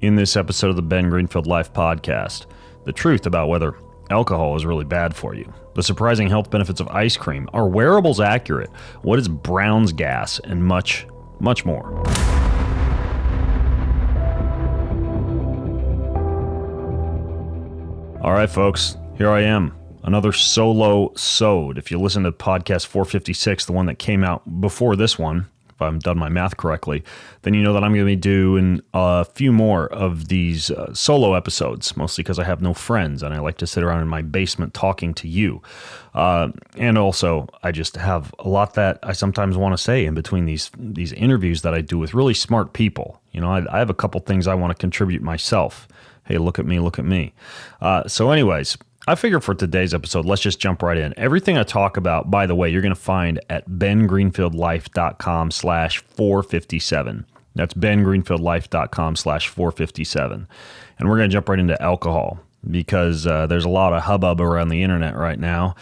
In this episode of the Ben Greenfield Life Podcast, the truth about whether alcohol is really bad for you, the surprising health benefits of ice cream, are wearables accurate, what is Brown's gas, and much, much more. All right, folks, here I am. Another solo-sode. If you listen to podcast 456, the one that came out before this one, if I've done my math correctly, then you know that I'm going to be doing a few more of these solo episodes, mostly because I have no friends and I like to sit around in my basement talking to you. And also, I just have a lot that I sometimes want to say in between these interviews that I do with really smart people. You know, I have a couple things I want to contribute myself. Hey, look at me, look at me. So anyways, I figure for today's episode, let's just jump right in. Everything I talk about, by the way, you're going to find at bengreenfieldlife.com/457. That's bengreenfieldlife.com/457. And we're going to jump right into alcohol because there's a lot of hubbub around the internet right now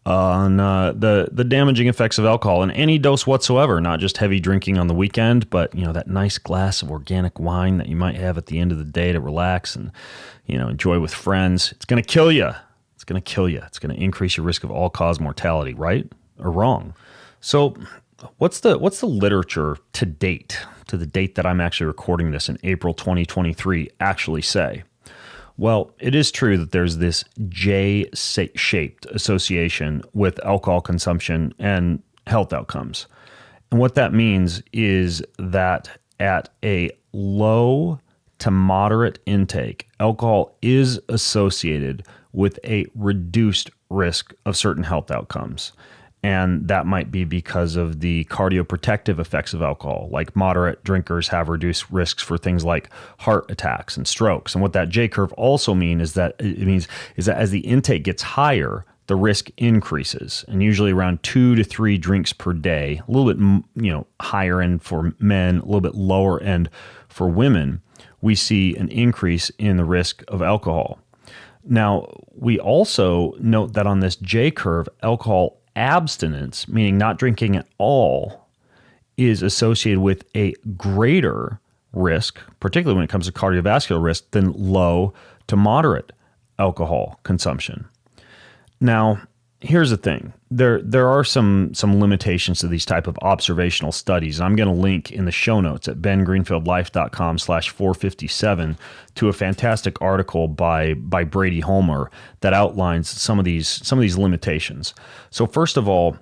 on the damaging effects of alcohol in any dose whatsoever, not just heavy drinking on the weekend, but that nice glass of organic wine that you might have at the end of the day to relax and enjoy with friends. It's going to kill you. It's going to kill you. It's going to increase your risk of all-cause mortality, right or wrong? So what's the literature to the date that I'm actually recording this in April 2023 actually say? Well, it is true that there's this J-shaped association with alcohol consumption and health outcomes. And what that means is that at a low to moderate intake, alcohol is associated with a reduced risk of certain health outcomes. And that might be because of the cardioprotective effects of alcohol. Like moderate drinkers have reduced risks for things like heart attacks and strokes. And what that J curve also means is that as the intake gets higher, the risk increases, and usually around 2 to 3 drinks per day, a little bit higher end for men, a little bit lower end for women, we see an increase in the risk of alcohol. Now, we also note that on this J curve, alcohol abstinence, meaning not drinking at all, is associated with a greater risk, particularly when it comes to cardiovascular risk, than low to moderate alcohol consumption. Now, here's the thing. There are some limitations to these type of observational studies. I'm going to link in the show notes at bengreenfieldlife.com/457 to a fantastic article by Brady Homer that outlines some of these limitations. So first of all,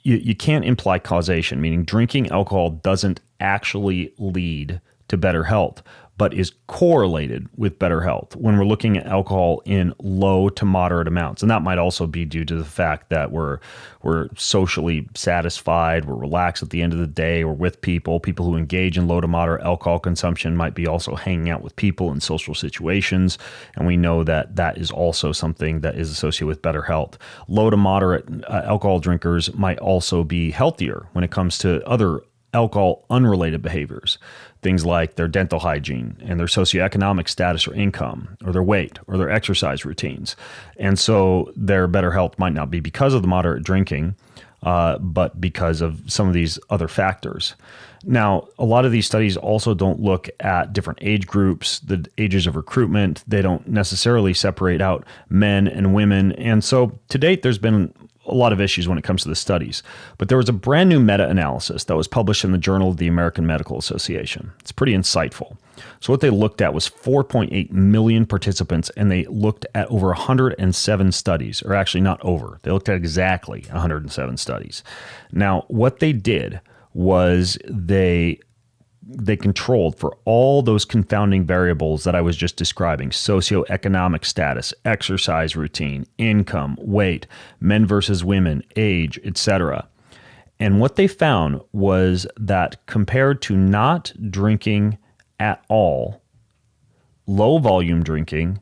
you can't imply causation, meaning drinking alcohol doesn't actually lead to better health, but is correlated with better health when we're looking at alcohol in low to moderate amounts. And that might also be due to the fact that we're socially satisfied, we're relaxed at the end of the day, we're with people who engage in low to moderate alcohol consumption might be also hanging out with people in social situations. And we know that that is also something that is associated with better health. Low to moderate alcohol drinkers might also be healthier when it comes to other alcohol unrelated behaviors, things like their dental hygiene and their socioeconomic status or income or their weight or their exercise routines. And so their better health might not be because of the moderate drinking, but because of some of these other factors. Now, a lot of these studies also don't look at different age groups, the ages of recruitment. They don't necessarily separate out men and women. And so to date, there's been a lot of issues when it comes to the studies. But there was a brand new meta-analysis that was published in the Journal of the American Medical Association. It's pretty insightful. So what they looked at was 4.8 million participants, and they looked at over 107 studies, or actually not over. They looked at exactly 107 studies. Now, what they did was they controlled for all those confounding variables that I was just describing: socioeconomic status, exercise routine, income, weight, men versus women, age, etc. And what they found was that compared to not drinking at all, low volume drinking,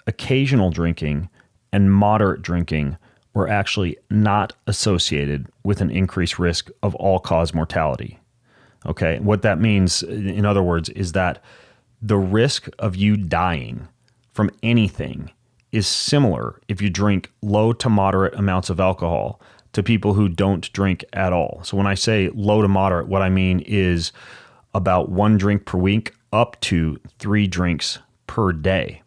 occasional drinking, and moderate drinking were actually not associated with an increased risk of all-cause mortality. Okay, what that means, in other words, is that the risk of you dying from anything is similar if you drink low to moderate amounts of alcohol to people who don't drink at all. So when I say low to moderate, what I mean is about 1 drink per week up to 3 drinks per day.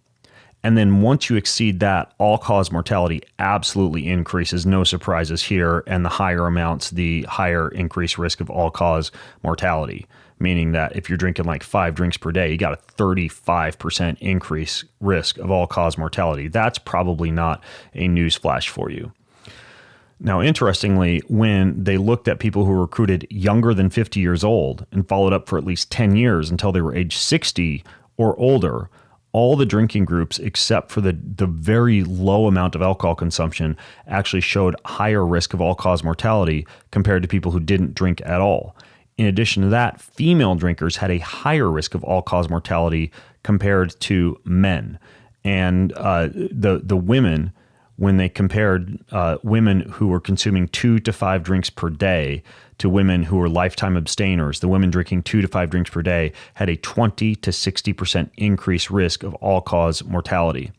And then once you exceed that, all-cause mortality absolutely increases. No surprises here. And the higher amounts, the higher increased risk of all-cause mortality, meaning that if you're drinking like 5 drinks per day, you got a 35% increase risk of all-cause mortality. That's probably not a news flash for you. Now, interestingly, when they looked at people who were recruited younger than 50 years old and followed up for at least 10 years until they were age 60 or older, all the drinking groups, except for the very low amount of alcohol consumption, actually showed higher risk of all-cause mortality compared to people who didn't drink at all. In addition to that, female drinkers had a higher risk of all-cause mortality compared to men. And the women, when they compared women who were consuming 2 to 5 drinks per day to women who were lifetime abstainers, the women drinking 2 to 5 drinks per day had a 20 to 60% increased risk of all-cause mortality.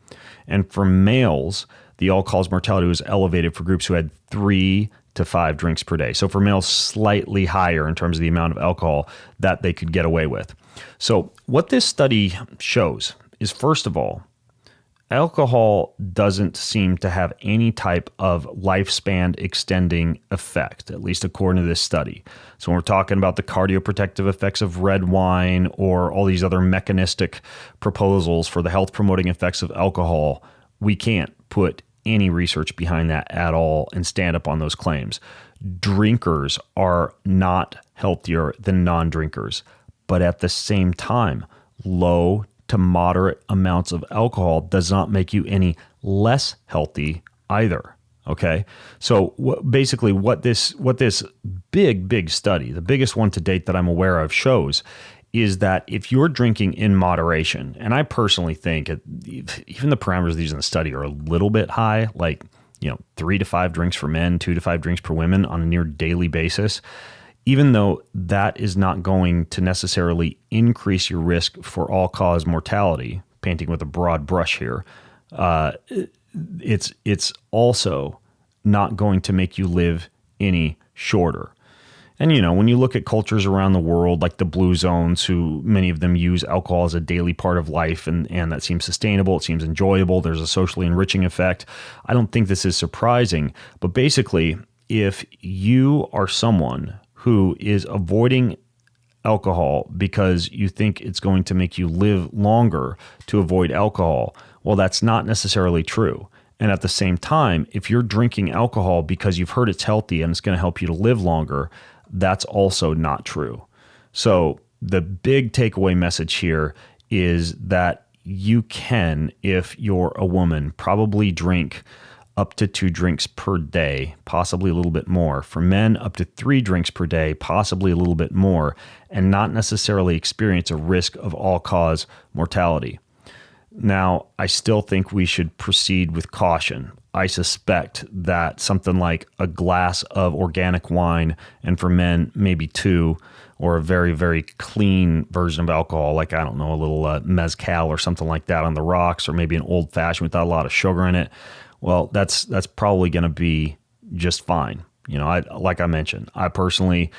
And for males, the all-cause mortality was elevated for groups who had 3 to 5 drinks per day. So for males, slightly higher in terms of the amount of alcohol that they could get away with. So what this study shows is, first of all, alcohol doesn't seem to have any type of lifespan extending effect, at least according to this study. So when we're talking about the cardioprotective effects of red wine or all these other mechanistic proposals for the health promoting effects of alcohol, we can't put any research behind that at all and stand up on those claims. Drinkers are not healthier than non-drinkers, but at the same time, low to moderate amounts of alcohol does not make you any less healthy either. Okay. So basically what this big study, the biggest one to date that I'm aware of, shows is that if you're drinking in moderation, and I personally think even the parameters used in the study are a little bit high, like, 3 to 5 drinks for men, 2 to 5 drinks per women on a near daily basis, even though that is not going to necessarily increase your risk for all-cause mortality, painting with a broad brush here, it's also not going to make you live any shorter. And, when you look at cultures around the world, like the blue zones, who many of them use alcohol as a daily part of life, and that seems sustainable, it seems enjoyable, there's a socially enriching effect. I don't think this is surprising. But basically, if you are someone who is avoiding alcohol because you think it's going to make you live longer to avoid alcohol, well, that's not necessarily true. And at the same time, if you're drinking alcohol because you've heard it's healthy and it's going to help you to live longer, that's also not true. So the big takeaway message here is that you can, if you're a woman, probably drink up to 2 drinks per day, possibly a little bit more. For men, up to 3 drinks per day, possibly a little bit more, and not necessarily experience a risk of all-cause mortality. Now, I still think we should proceed with caution. I suspect that something like a glass of organic wine, and for men, maybe 2, or a very, very clean version of alcohol, like, a little mezcal or something like that on the rocks, or maybe an old-fashioned without a lot of sugar in it, well, that's probably going to be just fine. Like I mentioned, I personally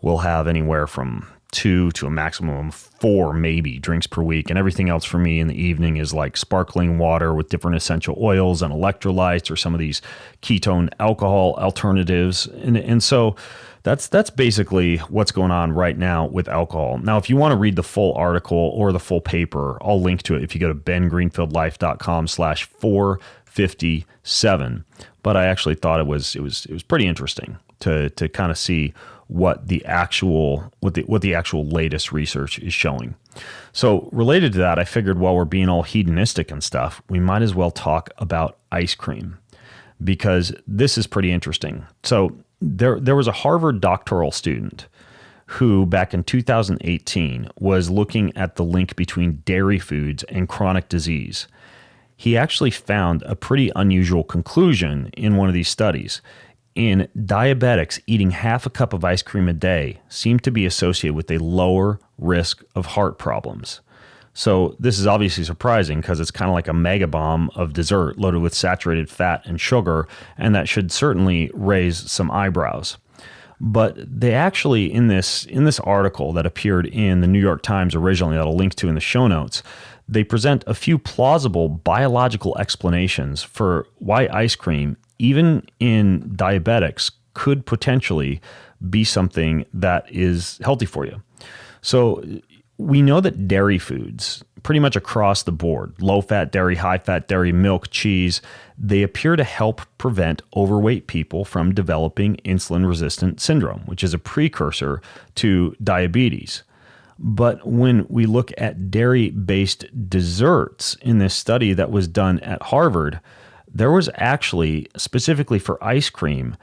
will have anywhere from 2 to a maximum of 4 maybe drinks per week, and everything else for me in the evening is like sparkling water with different essential oils and electrolytes, or some of these ketone alcohol alternatives. And so that's basically what's going on right now with alcohol. Now, if you want to read the full article or the full paper, I'll link to it if you go to bengreenfieldlife.com/457. But I actually thought it was pretty interesting to kind of see what the actual latest research is showing. So related to that, I figured while we're being all hedonistic and stuff, we might as well talk about ice cream, because this is pretty interesting. So there was a Harvard doctoral student who back in 2018 was looking at the link between dairy foods and chronic disease. He actually found a pretty unusual conclusion in one of these studies. In diabetics, eating half a cup of ice cream a day seemed to be associated with a lower risk of heart problems. So this is obviously surprising, because it's kind of like a mega bomb of dessert loaded with saturated fat and sugar, and that should certainly raise some eyebrows. But they actually, in this article that appeared in the New York Times originally, that I'll link to in the show notes, they present a few plausible biological explanations for why ice cream, even in diabetics, could potentially be something that is healthy for you. So we know that dairy foods, pretty much across the board, low-fat dairy, high-fat dairy, milk, cheese, they appear to help prevent overweight people from developing insulin-resistant syndrome, which is a precursor to diabetes. But when we look at dairy-based desserts in this study that was done at Harvard, there was actually, specifically for ice cream,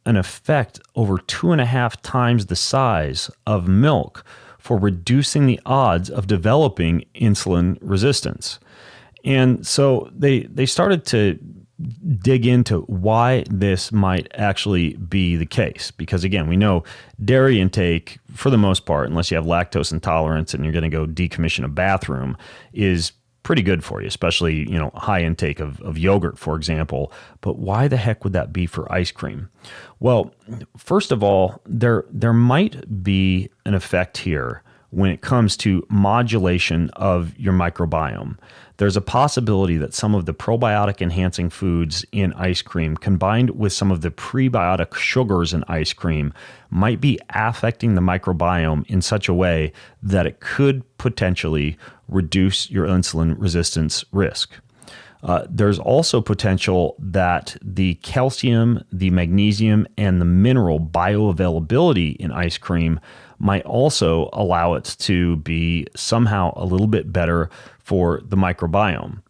an effect over 2.5 times the size of milk for reducing the odds of developing insulin resistance. And so they started to dig into why this might actually be the case. Because again, we know dairy intake, for the most part, unless you have lactose intolerance and you're going to go decommission a bathroom, is pretty good for you, especially, high intake of yogurt, for example. But why the heck would that be for ice cream? Well, first of all, there might be an effect here when it comes to modulation of your microbiome. There's a possibility that some of the probiotic enhancing foods in ice cream combined with some of the prebiotic sugars in ice cream might be affecting the microbiome in such a way that it could potentially reduce your insulin resistance risk. There's also potential that the calcium, the magnesium, and the mineral bioavailability in ice cream might also allow it to be somehow a little bit better for the microbiome.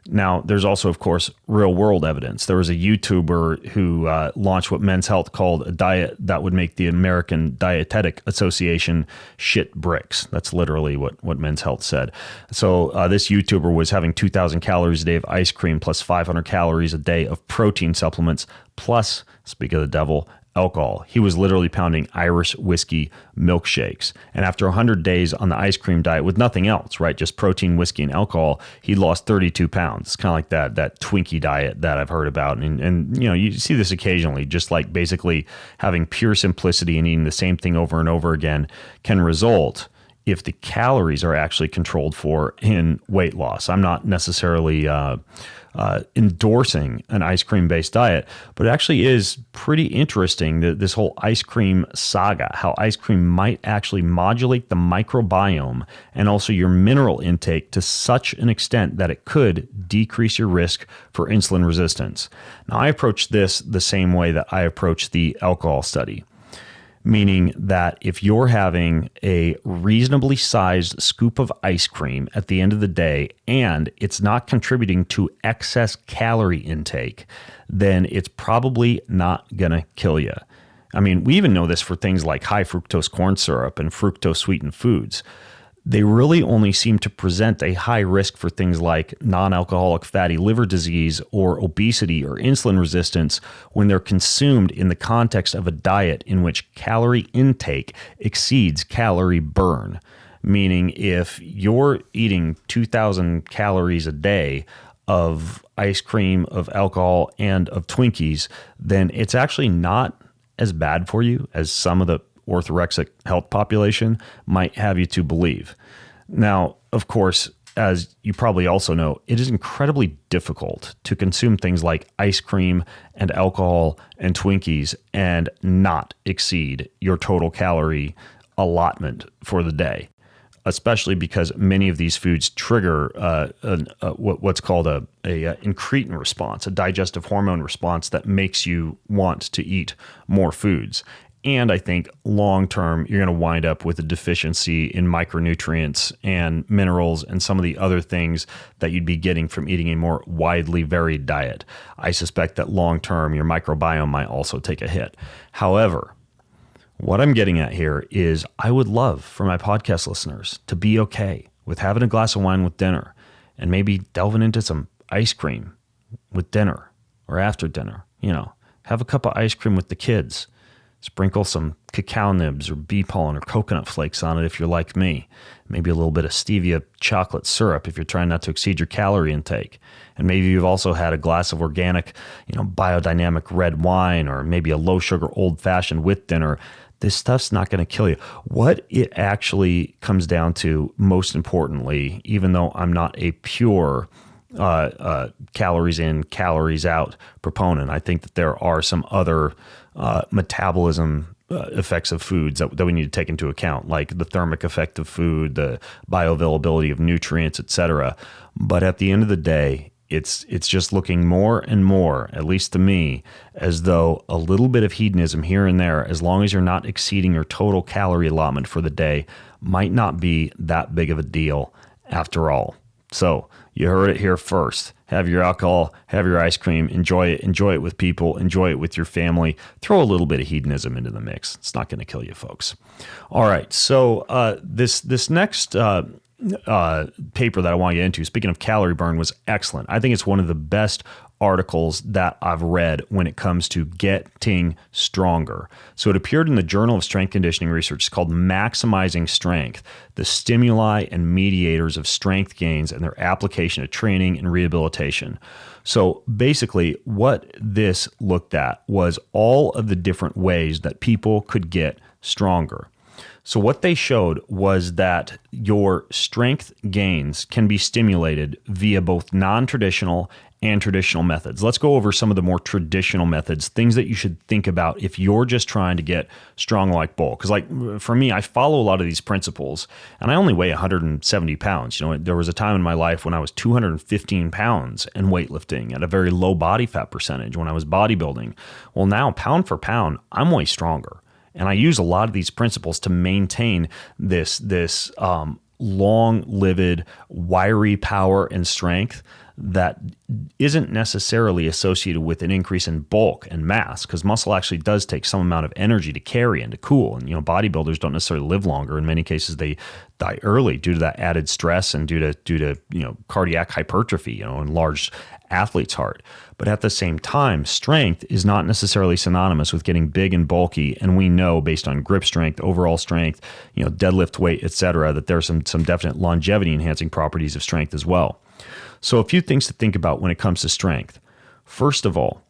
Now, there's also, of course, real-world evidence. There was a YouTuber who launched what Men's Health called a diet that would make the American Dietetic Association shit bricks. That's literally what Men's Health said. So this YouTuber was having 2,000 calories a day of ice cream plus 500 calories a day of protein supplements plus, speak of the devil, alcohol. He was literally pounding Irish whiskey milkshakes. And after 100 days on the ice cream diet with nothing else, right, just protein, whiskey, and alcohol, he lost 32 pounds. It's kind of like that Twinkie diet that I've heard about. And you see this occasionally, just like basically having pure simplicity and eating the same thing over and over again can result, if the calories are actually controlled for, in weight loss. I'm not necessarily endorsing an ice cream based diet, but it actually is pretty interesting that this whole ice cream saga, how ice cream might actually modulate the microbiome and also your mineral intake to such an extent that it could decrease your risk for insulin resistance. Now, I approach this the same way that I approach the alcohol study. Meaning that if you're having a reasonably sized scoop of ice cream at the end of the day and it's not contributing to excess calorie intake, then it's probably not going to kill you. I mean, we even know this for things like high fructose corn syrup and fructose sweetened foods. They really only seem to present a high risk for things like non-alcoholic fatty liver disease or obesity or insulin resistance when they're consumed in the context of a diet in which calorie intake exceeds calorie burn. Meaning if you're eating 2,000 calories a day of ice cream, of alcohol, and of Twinkies, then it's actually not as bad for you as some of the orthorexic health population might have you to believe. Now, of course, as you probably also know, it is incredibly difficult to consume things like ice cream and alcohol and Twinkies and not exceed your total calorie allotment for the day, especially because many of these foods trigger what's called a incretin response, a digestive hormone response that makes you want to eat more foods. And I think long-term, you're going to wind up with a deficiency in micronutrients and minerals and some of the other things that you'd be getting from eating a more widely varied diet. I suspect that long-term, your microbiome might also take a hit. However, what I'm getting at here is I would love for my podcast listeners to be okay with having a glass of wine with dinner and maybe delving into some ice cream with dinner or after dinner. Have a cup of ice cream with the kids. Sprinkle some cacao nibs or bee pollen or coconut flakes on it if you're like me. Maybe a little bit of stevia chocolate syrup if you're trying not to exceed your calorie intake. And maybe you've also had a glass of organic, biodynamic red wine, or maybe a low sugar old fashioned with dinner. This stuff's not going to kill you. What it actually comes down to, most importantly, even though I'm not a pure calories in, calories out proponent, I think that there are some other metabolism effects of foods that we need to take into account, like the thermic effect of food, the bioavailability of nutrients, etc. But at the end of the day, it's just looking more and more, at least to me, as though a little bit of hedonism here and there, as long as you're not exceeding your total calorie allotment for the day, might not be that big of a deal after all. So you heard it here first. Have your alcohol, have your ice cream, enjoy it with people, enjoy it with your family. Throw a little bit of hedonism into the mix. It's not going to kill you, folks. All right, so this next paper that I want to get into, speaking of calorie burn, was excellent. I think it's one of the best articles that I've read when it comes to getting stronger. So it appeared in the Journal of Strength Conditioning Research. It's called Maximizing Strength, the Stimuli and Mediators of Strength Gains and Their Application to Training and Rehabilitation. So basically what this looked at was all of the different ways that people could get stronger. So what they showed was that your strength gains can be stimulated via both non-traditional and traditional methods. Let's go over some of the more traditional methods, things that you should think about if you're just trying to get strong like bull. Because for me, I follow a lot of these principles, and I only weigh 170 pounds. There was a time in my life when I was 215 pounds and weightlifting at a very low body fat percentage when I was bodybuilding. Well, now pound for pound, I'm way stronger. And I use a lot of these principles to maintain this long-lived, wiry power and strength that isn't necessarily associated with an increase in bulk and mass, because muscle actually does take some amount of energy to carry and to cool. And bodybuilders don't necessarily live longer. In many cases, they die early due to that added stress and due to cardiac hypertrophy, in large athlete's heart. But at the same time, strength is not necessarily synonymous with getting big and bulky. And we know, based on grip strength, overall strength, deadlift weight, etc., that there's some definite longevity enhancing properties of strength as well. So a few things to think about when it comes to strength. First of all,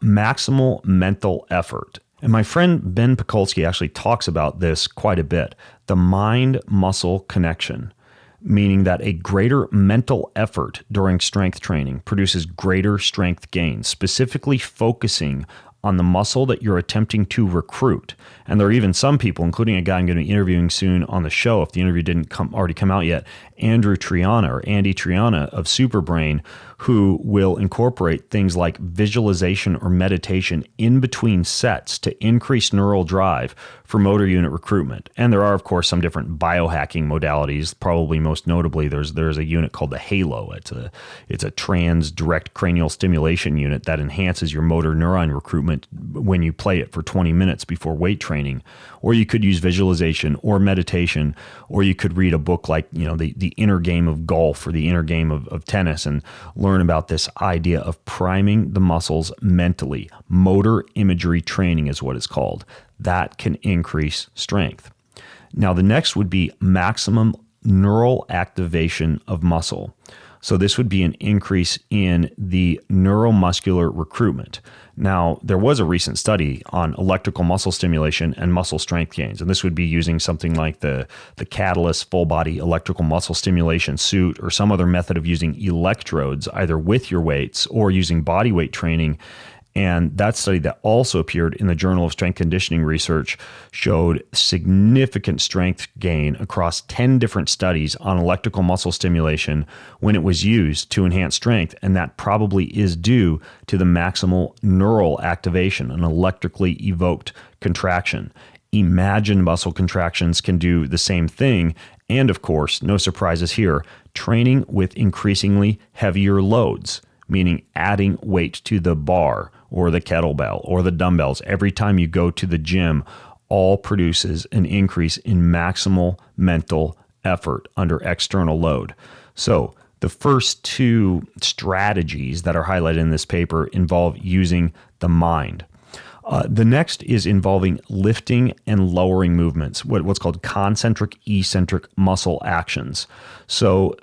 maximal mental effort. And my friend Ben Pekulski actually talks about this quite a bit. The mind-muscle connection, meaning that a greater mental effort during strength training produces greater strength gains, specifically focusing on the muscle that you're attempting to recruit. And there are even some people, including a guy I'm going to be interviewing soon on the show, if the interview didn't already come out yet, Andy Triana of Superbrain, who will incorporate things like visualization or meditation in between sets to increase neural drive for motor unit recruitment. And there are, of course, some different biohacking modalities. Probably most notably, there's a unit called the Halo. It's a trans direct cranial stimulation unit that enhances your motor neuron recruitment when you play it for 20 minutes before weight training. Or you could use visualization or meditation, or you could read a book like the Inner Game of Golf or the Inner Game of Tennis and learn about this idea of priming the muscles mentally. Motor imagery training is what it's called. That can increase strength. Now, the next would be maximum neural activation of muscle. So this would be an increase in the neuromuscular recruitment. Now, there was a recent study on electrical muscle stimulation and muscle strength gains, and this would be using something like the Catalyst full body electrical muscle stimulation suit or some other method of using electrodes, either with your weights or using body weight training. And that study that also appeared in the Journal of Strength Conditioning Research showed significant strength gain across 10 different studies on electrical muscle stimulation when it was used to enhance strength. And that probably is due to the maximal neural activation, an electrically evoked contraction. Imagine muscle contractions can do the same thing. And of course, no surprises here, training with increasingly heavier loads, meaning adding weight to the bar or the kettlebell or the dumbbells every time you go to the gym, all produces an increase in maximal mental effort under external load. So the first two strategies that are highlighted in this paper involve using the mind. The next is involving lifting and lowering movements, what's called concentric eccentric muscle actions. So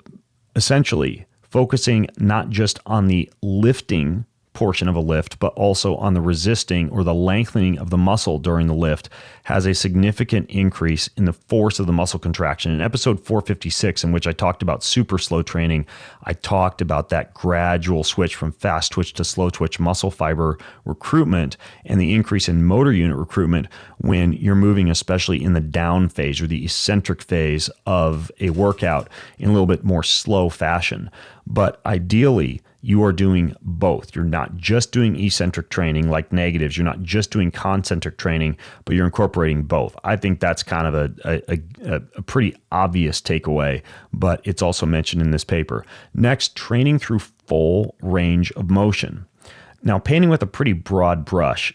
essentially, focusing not just on the lifting portion of a lift, but also on the resisting or the lengthening of the muscle during the lift has a significant increase in the force of the muscle contraction. In episode 456, in which I talked about super slow training, I talked about that gradual switch from fast twitch to slow twitch muscle fiber recruitment and the increase in motor unit recruitment when you're moving, especially in the down phase or the eccentric phase of a workout in a little bit more slow fashion. But ideally, you are doing both. You're not just doing eccentric training like negatives. You're not just doing concentric training, but you're incorporating both. I think that's kind of a pretty obvious takeaway, but it's also mentioned in this paper. Next, training through full range of motion. Now, painting with a pretty broad brush,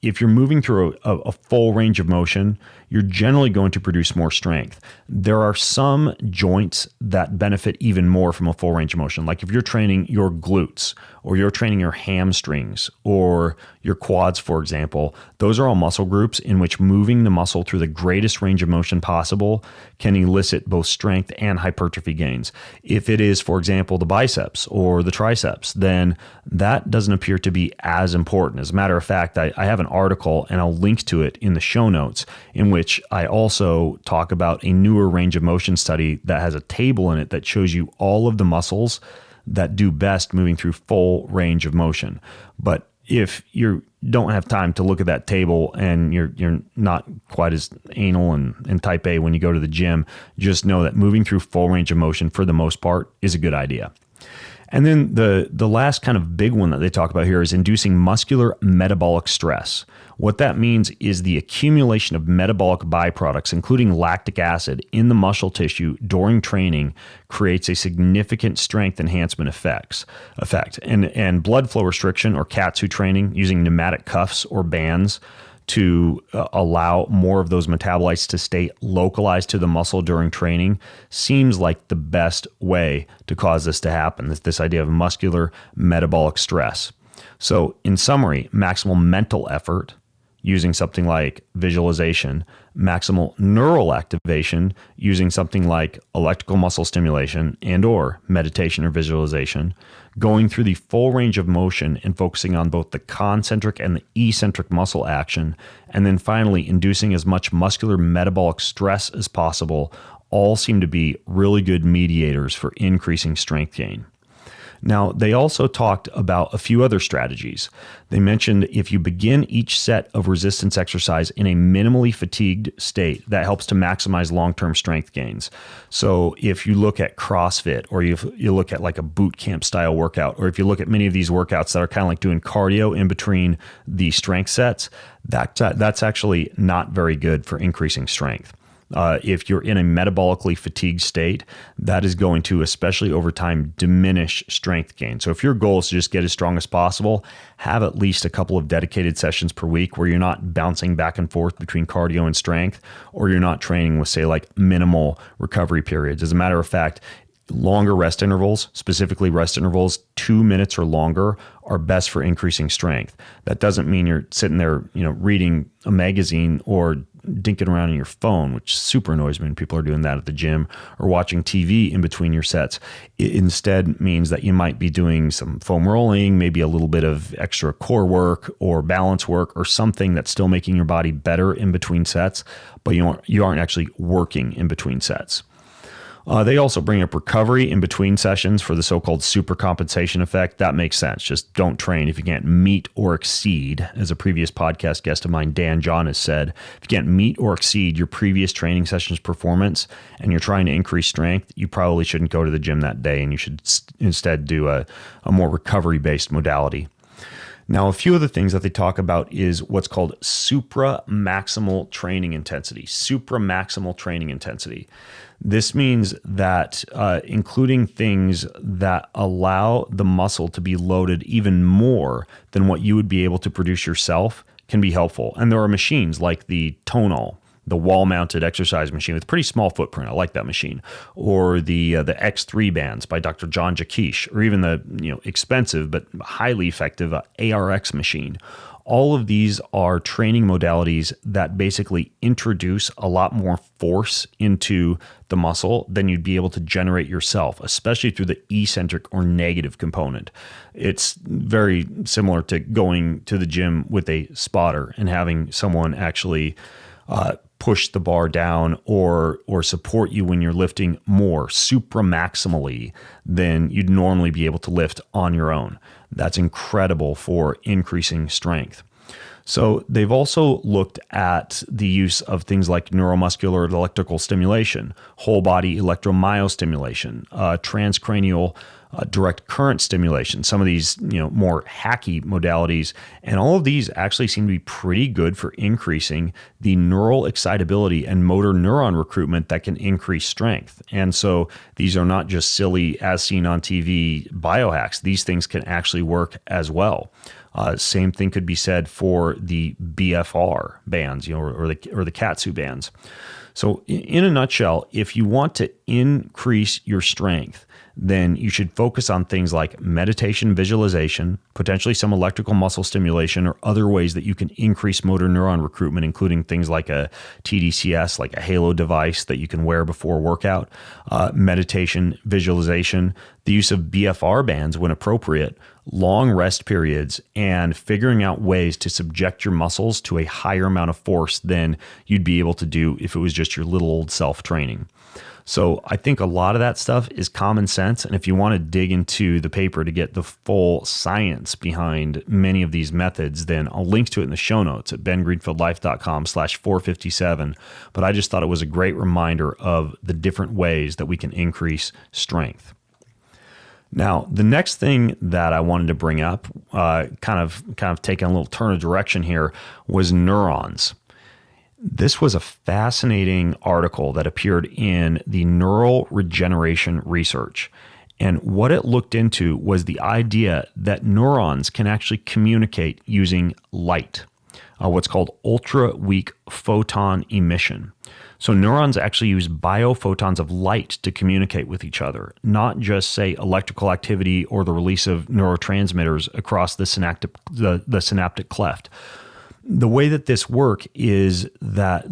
if you're moving through a full range of motion, you're generally going to produce more strength. There are some joints that benefit even more from a full range of motion. Like if you're training your glutes or you're training your hamstrings or your quads, for example, those are all muscle groups in which moving the muscle through the greatest range of motion possible can elicit both strength and hypertrophy gains. If it is, for example, the biceps or the triceps, then that doesn't appear to be as important. As a matter of fact, I have an article and I'll link to it in the show notes in which I also talk about a newer range of motion study that has a table in it that shows you all of the muscles that do best moving through full range of motion. But if you don't have time to look at that table and you're not quite as anal and type A when you go to the gym, just know that moving through full range of motion for the most part is a good idea. And then the last kind of big one that they talk about here is inducing muscular metabolic stress. What that means is the accumulation of metabolic byproducts, including lactic acid, in the muscle tissue during training creates a significant strength enhancement effect. And blood flow restriction or KATSU training using pneumatic cuffs or bands to allow more of those metabolites to stay localized to the muscle during training seems like the best way to cause this to happen, this idea of muscular metabolic stress. So in summary, maximal mental effort using something like visualization, maximal neural activation using something like electrical muscle stimulation and or meditation or visualization, going through the full range of motion and focusing on both the concentric and the eccentric muscle action, and then finally inducing as much muscular metabolic stress as possible, all seem to be really good mediators for increasing strength gain. Now, they also talked about a few other strategies. They mentioned if you begin each set of resistance exercise in a minimally fatigued state, that helps to maximize long-term strength gains. So if you look at CrossFit or you look at like a boot camp style workout, or if you look at many of these workouts that are kind of like doing cardio in between the strength sets, that's actually not very good for increasing strength. If you're in a metabolically fatigued state, that is going to, especially over time, diminish strength gain. So if your goal is to just get as strong as possible, have at least a couple of dedicated sessions per week where you're not bouncing back and forth between cardio and strength, or you're not training with, say, like minimal recovery periods. As a matter of fact, longer rest intervals, specifically rest intervals 2 minutes or longer, are best for increasing strength. That doesn't mean you're sitting there, reading a magazine or dinking around on your phone, which super annoys me when people are doing that at the gym, or watching TV in between your sets. It instead means that you might be doing some foam rolling, maybe a little bit of extra core work or balance work or something that's still making your body better in between sets, but you aren't actually working in between sets. They also bring up recovery in between sessions for the so-called supercompensation effect. That makes sense. Just don't train if you can't meet or exceed, as a previous podcast guest of mine, Dan John, has said. If you can't meet or exceed your previous training session's performance and you're trying to increase strength, you probably shouldn't go to the gym that day, and you should instead do a more recovery-based modality. Now, a few of the things that they talk about is what's called supramaximal training intensity. Supramaximal training intensity. This means that including things that allow the muscle to be loaded even more than what you would be able to produce yourself can be helpful. And there are machines like the Tonal, the wall-mounted exercise machine with a pretty small footprint. I like that machine. Or the X3 bands by Dr. John Jaquish, or even the expensive but highly effective ARX machine. all of these are training modalities that basically introduce a lot more force into the muscle than you'd be able to generate yourself, especially through the eccentric or negative component. It's very similar to going to the gym with a spotter and having someone actually push the bar down or support you when you're lifting more supramaximally than you'd normally be able to lift on your own. That's incredible for increasing strength. So they've also looked at the use of things like neuromuscular electrical stimulation, whole body electromyostimulation, transcranial direct current stimulation, some of these more hacky modalities. And all of these actually seem to be pretty good for increasing the neural excitability and motor neuron recruitment that can increase strength. And so these are not just silly, as seen on TV, biohacks. These things can actually work as well. Same thing could be said for the BFR bands, or the Katsu bands. So in a nutshell, if you want to increase your strength, then you should focus on things like meditation, visualization, potentially some electrical muscle stimulation, or other ways that you can increase motor neuron recruitment, including things like a TDCS, like a halo device that you can wear before workout, meditation, visualization, the use of BFR bands when appropriate, long rest periods, and figuring out ways to subject your muscles to a higher amount of force than you'd be able to do if it was just your little old self training. So I think a lot of that stuff is common sense. And if you want to dig into the paper to get the full science behind many of these methods, then I'll link to it in the show notes at bengreenfieldlife.com/457. But I just thought it was a great reminder of the different ways that we can increase strength. Now, the next thing that I wanted to bring up, kind of taking a little turn of direction here, was neurons. This was a fascinating article that appeared in the Neural Regeneration Research. And what it looked into was the idea that neurons can actually communicate using light, what's called ultra-weak photon emission. So neurons actually use biophotons of light to communicate with each other, not just, say, electrical activity or the release of neurotransmitters across the synaptic cleft. The way that this works is that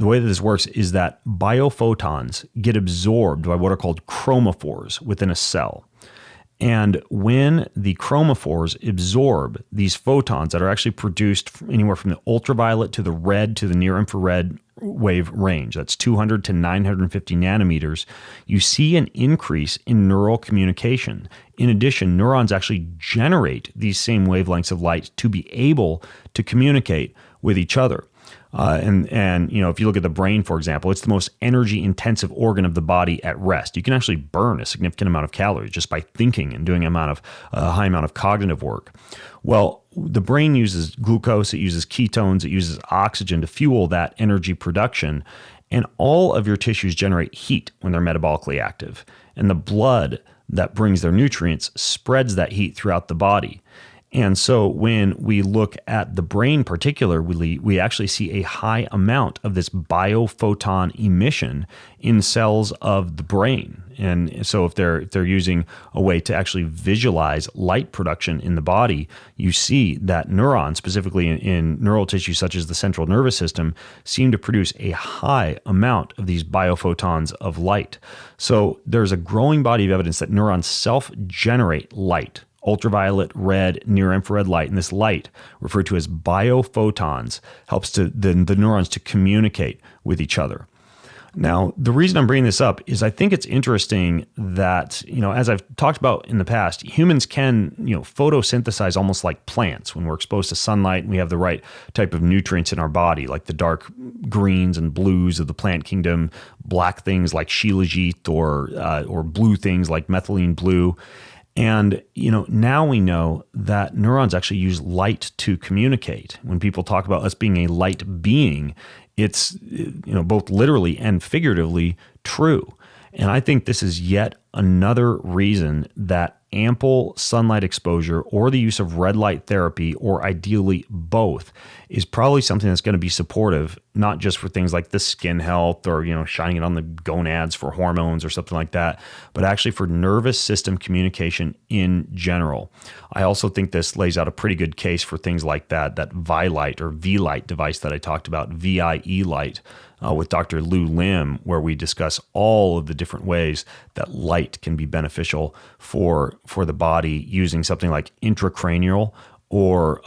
biophotons get absorbed by what are called chromophores within a cell. And when the chromophores absorb these photons that are actually produced anywhere from the ultraviolet to the red to the near infrared wave range, that's 200 to 950 nanometers, you see an increase in neural communication. In addition, neurons actually generate these same wavelengths of light to be able to communicate with each other. And if you look at the brain, for example, it's the most energy intensive organ of the body at rest. You can actually burn a significant amount of calories just by thinking and doing a high amount of cognitive work. Well, the brain uses glucose, it uses ketones, it uses oxygen to fuel that energy production. And all of your tissues generate heat when they're metabolically active. And the blood that brings their nutrients spreads that heat throughout the body. And so when we look at the brain particularly, we actually see a high amount of this biophoton emission in cells of the brain. And so if they're using a way to actually visualize light production in the body, you see that neurons, specifically in neural tissue such as the central nervous system, seem to produce a high amount of these biophotons of light. So there's a growing body of evidence that neurons self-generate light. Ultraviolet, red, near-infrared light, and this light, referred to as biophotons, helps the neurons to communicate with each other. Now, the reason I'm bringing this up is I think it's interesting that, as I've talked about in the past, humans can, photosynthesize almost like plants when we're exposed to sunlight and we have the right type of nutrients in our body, like the dark greens and blues of the plant kingdom, black things like shilajit or blue things like methylene blue. And, now we know that neurons actually use light to communicate. When people talk about us being a light being, it's, both literally and figuratively true. And I think this is yet another reason that ample sunlight exposure or the use of red light therapy, or ideally both, is probably something that's going to be supportive, not just for things like the skin health or, shining it on the gonads for hormones or something like that, but actually for nervous system communication in general. I also think this lays out a pretty good case for things like that Vi-Light or V-Light device that I talked about, VIE Light, with Dr. Lou Lim, where we discuss all of the different ways that light can be beneficial for the body using something like intracranial or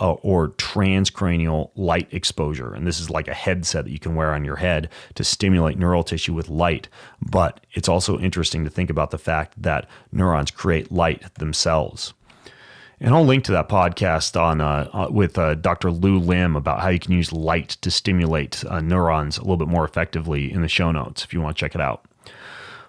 transcranial light exposure. And this is like a headset that you can wear on your head to stimulate neural tissue with light. But it's also interesting to think about the fact that neurons create light themselves. And I'll link to that podcast with Dr. Lou Lim about how you can use light to stimulate neurons a little bit more effectively in the show notes if you want to check it out.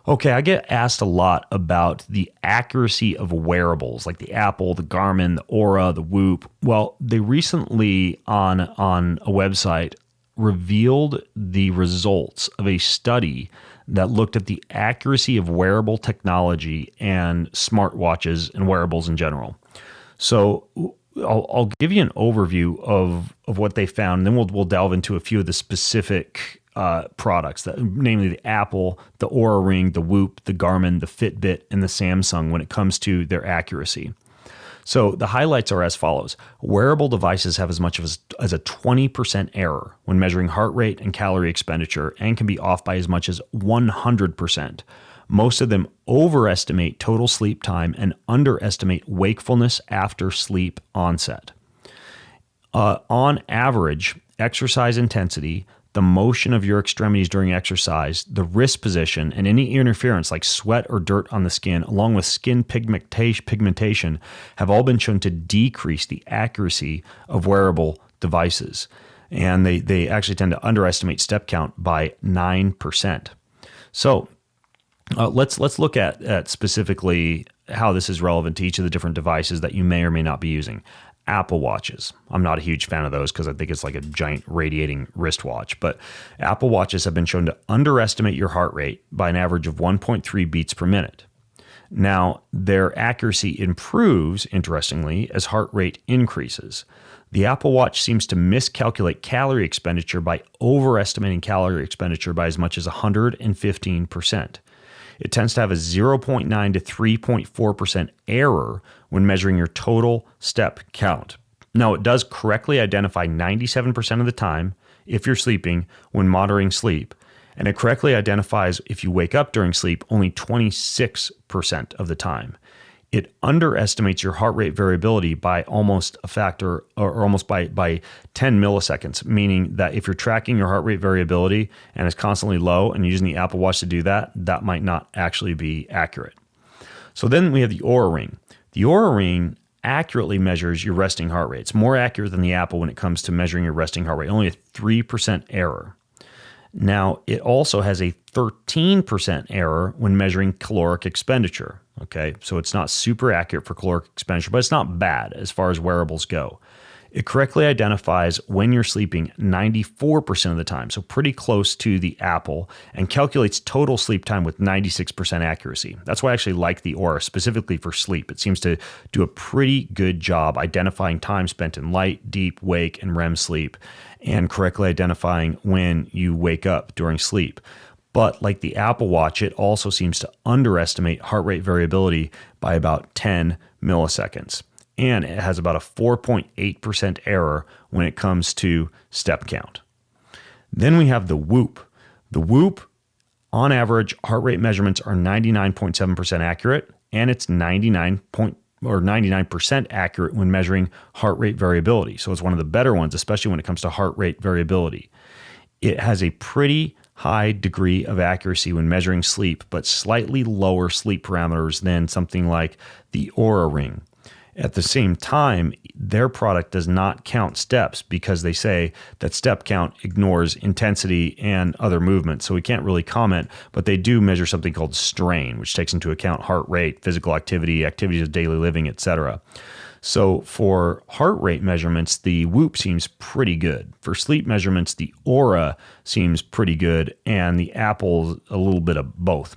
Okay, I get asked a lot about the accuracy of wearables like the Apple, the Garmin, the Oura, the Whoop. Well, they recently on a website revealed the results of a study that looked at the accuracy of wearable technology and smartwatches and wearables in general. So I'll give you an overview of what they found, and then we'll delve into a few of the specific products, namely the Apple, the Oura Ring, the Whoop, the Garmin, the Fitbit, and the Samsung when it comes to their accuracy. So the highlights are as follows. Wearable devices have as much as a 20% error when measuring heart rate and calorie expenditure, and can be off by as much as 100%. Most of them overestimate total sleep time and underestimate wakefulness after sleep onset. On average, exercise intensity, the motion of your extremities during exercise, the wrist position, and any interference like sweat or dirt on the skin, along with skin pigmentation, have all been shown to decrease the accuracy of wearable devices. And they actually tend to underestimate step count by 9%. So let's look at specifically how this is relevant to each of the different devices that you may or may not be using. Apple Watches. I'm not a huge fan of those because I think it's like a giant radiating wristwatch. But Apple Watches have been shown to underestimate your heart rate by an average of 1.3 beats per minute. Now, their accuracy improves, interestingly, as heart rate increases. The Apple Watch seems to miscalculate calorie expenditure by overestimating calorie expenditure by as much as 115%. It tends to have a 0.9 to 3.4% error when measuring your total step count. Now, it does correctly identify 97% of the time if you're sleeping when monitoring sleep, and it correctly identifies if you wake up during sleep only 26% of the time. It underestimates your heart rate variability by almost a factor, or almost by 10 milliseconds, meaning that if you're tracking your heart rate variability and it's constantly low and using the Apple Watch to do that, that might not actually be accurate. So then we have the Oura Ring. The Oura Ring accurately measures your resting heart rate. It's more accurate than the Apple when it comes to measuring your resting heart rate, only a 3% error. Now, it also has a 13% error when measuring caloric expenditure. Okay, so it's not super accurate for caloric expenditure, but it's not bad as far as wearables go. It correctly identifies when you're sleeping 94% of the time, so pretty close to the Apple, and calculates total sleep time with 96% accuracy. That's why I actually like the Oura, specifically for sleep. It seems to do a pretty good job identifying time spent in light, deep, wake, and REM sleep, and correctly identifying when you wake up during sleep. But like the Apple Watch, it also seems to underestimate heart rate variability by about 10 milliseconds. And it has about a 4.8% error when it comes to step count. Then we have the Whoop. The Whoop, on average, heart rate measurements are 99.7% accurate, and it's 99% accurate when measuring heart rate variability. So it's one of the better ones, especially when it comes to heart rate variability. It has a pretty high degree of accuracy when measuring sleep, but slightly lower sleep parameters than something like the Oura Ring. At the same time, their product does not count steps because they say that step count ignores intensity and other movements. So we can't really comment, but they do measure something called strain, which takes into account heart rate, physical activity, activities of daily living, etc. So for heart rate measurements, the Whoop seems pretty good. For sleep measurements, the Oura seems pretty good, and the Apple's a little bit of both.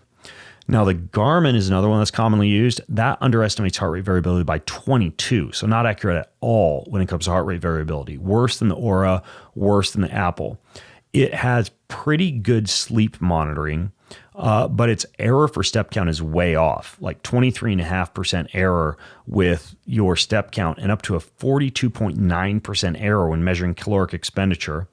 Now, the Garmin is another one that's commonly used. That underestimates heart rate variability by 22, so not accurate at all when it comes to heart rate variability. Worse than the Oura, worse than the Apple. It has pretty good sleep monitoring, but its error for step count is way off, like 23.5% error with your step count and up to a 42.9% error when measuring caloric expenditure.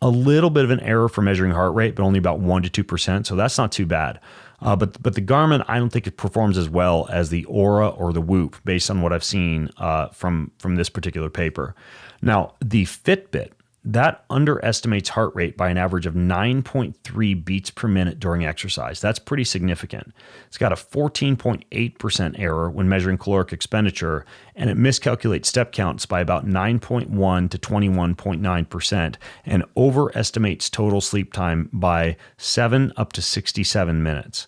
A little bit of an error for measuring heart rate, but only about 1 to 2%, so that's not too bad. But the Garmin, I don't think it performs as well as the Oura or the Whoop, based on what I've seen from this particular paper. Now, the Fitbit, that underestimates heart rate by an average of 9.3 beats per minute during exercise. That's pretty significant. It's got a 14.8% error when measuring caloric expenditure, and it miscalculates step counts by about 9.1 to 21.9% and overestimates total sleep time by 7 up to 67 minutes.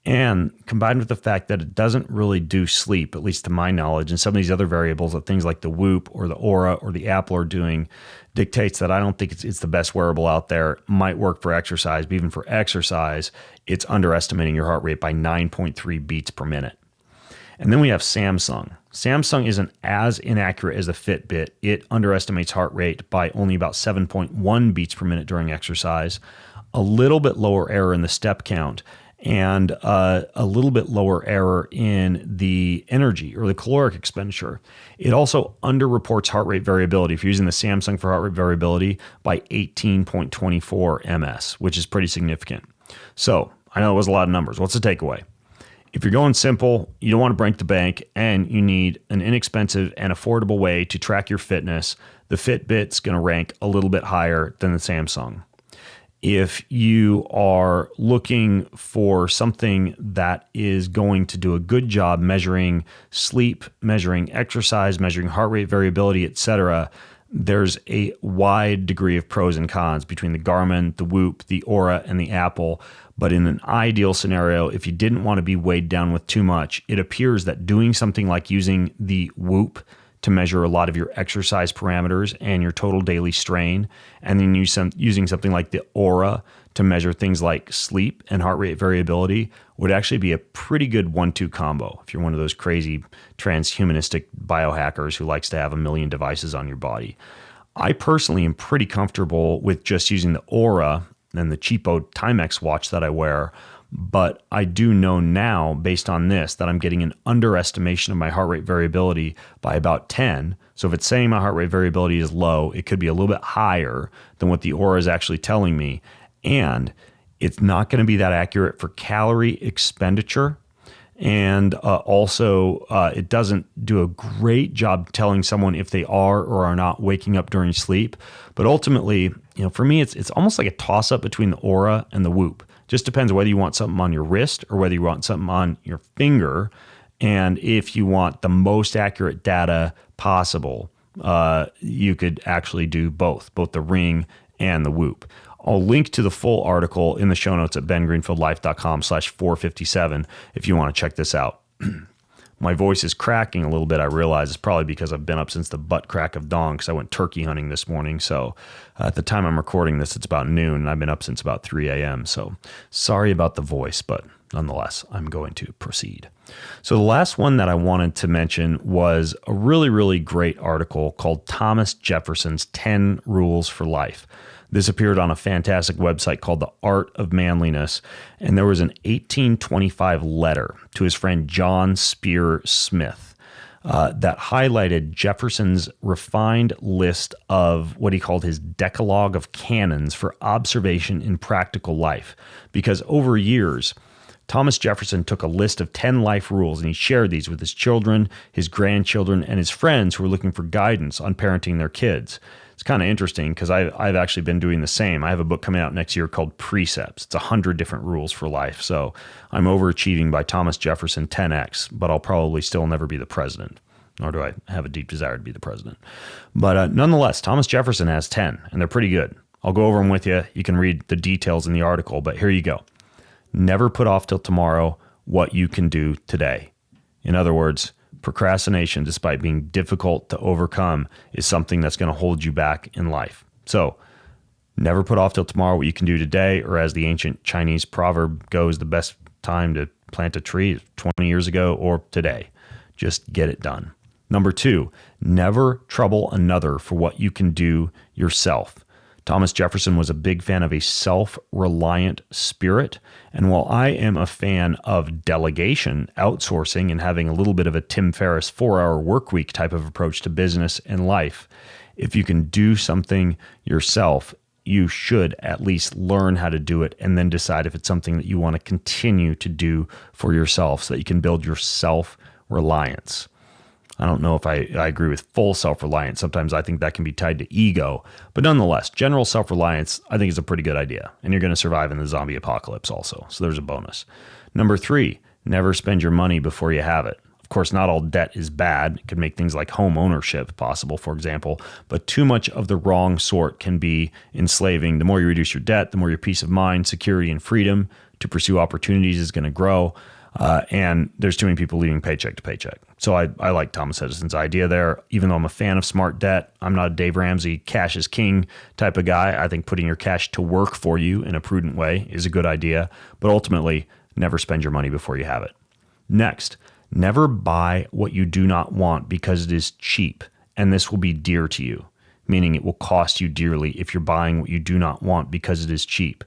And combined with the fact that it doesn't really do sleep, at least to my knowledge, and some of these other variables that things like the Whoop or the Oura or the Apple are doing, dictates that I don't think it's the best wearable out there. Might work for exercise, but even for exercise, it's underestimating your heart rate by 9.3 beats per minute. And then we have Samsung. Samsung isn't as inaccurate as the Fitbit. It underestimates heart rate by only about 7.1 beats per minute during exercise, a little bit lower error in the step count, and a little bit lower error in the energy or the caloric expenditure. It also underreports heart rate variability, if you're using the Samsung for heart rate variability, by 18.24 ms, which is pretty significant. So I know it was a lot of numbers. What's the takeaway? If you're going simple, you don't want to break the bank, and you need an inexpensive and affordable way to track your fitness, the Fitbit's going to rank a little bit higher than the Samsung. If you are looking for something that is going to do a good job measuring sleep, measuring exercise, measuring heart rate variability, etc., there's a wide degree of pros and cons between the Garmin, the Whoop, the Oura, and the Apple. But in an ideal scenario, if you didn't want to be weighed down with too much, it appears that doing something like using the Whoop to measure a lot of your exercise parameters and your total daily strain, and then using something like the Oura to measure things like sleep and heart rate variability would actually be a pretty good 1-2 combo if you're one of those crazy transhumanistic biohackers who likes to have a million devices on your body. I personally am pretty comfortable with just using the Oura and the cheapo Timex watch that I wear, but I do know now, based on this, that I'm getting an underestimation of my heart rate variability by about 10. So if it's saying my heart rate variability is low, it could be a little bit higher than what the Oura is actually telling me. And it's not going to be that accurate for calorie expenditure. And also, it doesn't do a great job telling someone if they are or are not waking up during sleep. But ultimately, for me, it's almost like a toss-up between the Oura and the Whoop. Just depends whether you want something on your wrist or whether you want something on your finger. And if you want the most accurate data possible, you could actually do both the Ring and the Whoop. I'll link to the full article in the show notes at bengreenfieldlife.com/457 if you want to check this out. My voice is cracking a little bit, I realize. It's probably because I've been up since the butt crack of dawn because I went turkey hunting this morning. So at the time I'm recording this, it's about noon, and I've been up since about 3 a.m. So sorry about the voice, but nonetheless, I'm going to proceed. So the last one that I wanted to mention was a really, really great article called Thomas Jefferson's 10 Rules for Life. This appeared on a fantastic website called The Art of Manliness, and there was an 1825 letter to his friend John Spear Smith that highlighted Jefferson's refined list of what he called his decalogue of canons for observation in practical life. Because over years, Thomas Jefferson took a list of 10 life rules, and he shared these with his children, his grandchildren, and his friends who were looking for guidance on parenting their kids. It's kind of interesting because I've actually been doing the same. I have a book coming out next year called Precepts. It's 100 different rules for life. So I'm overachieving by Thomas Jefferson 10x, but I'll probably still never be the president, nor do I have a deep desire to be the president. But nonetheless, Thomas Jefferson has 10, and they're pretty good. I'll go over them with you. You can read the details in the article, but here you go. Never put off till tomorrow what you can do today. In other words, procrastination, despite being difficult to overcome, is something that's going to hold you back in life. So never put off till tomorrow what you can do today, or as the ancient Chinese proverb goes, the best time to plant a tree 20 years ago or today. Just get it done. Number 2, never trouble another for what you can do yourself. Thomas Jefferson was a big fan of a self-reliant spirit. And while I am a fan of delegation, outsourcing, and having a little bit of a Tim Ferriss 4-hour work week type of approach to business and life, if you can do something yourself, you should at least learn how to do it and then decide if it's something that you want to continue to do for yourself so that you can build your self-reliance. I don't know if I agree with full self-reliance. Sometimes I think that can be tied to ego. But nonetheless, general self-reliance, I think is a pretty good idea. And you're going to survive in the zombie apocalypse also. So there's a bonus. Number 3, never spend your money before you have it. Of course, not all debt is bad. It could make things like home ownership possible, for example. But too much of the wrong sort can be enslaving. The more you reduce your debt, the more your peace of mind, security, and freedom to pursue opportunities is going to grow. And there's too many people living paycheck to paycheck. So I like Thomas Edison's idea there. Even though I'm a fan of smart debt, I'm not a Dave Ramsey cash is king type of guy. I think putting your cash to work for you in a prudent way is a good idea. But ultimately, never spend your money before you have it. Next, never buy what you do not want because it is cheap, and this will be dear to you, meaning it will cost you dearly if you're buying what you do not want because it is cheap.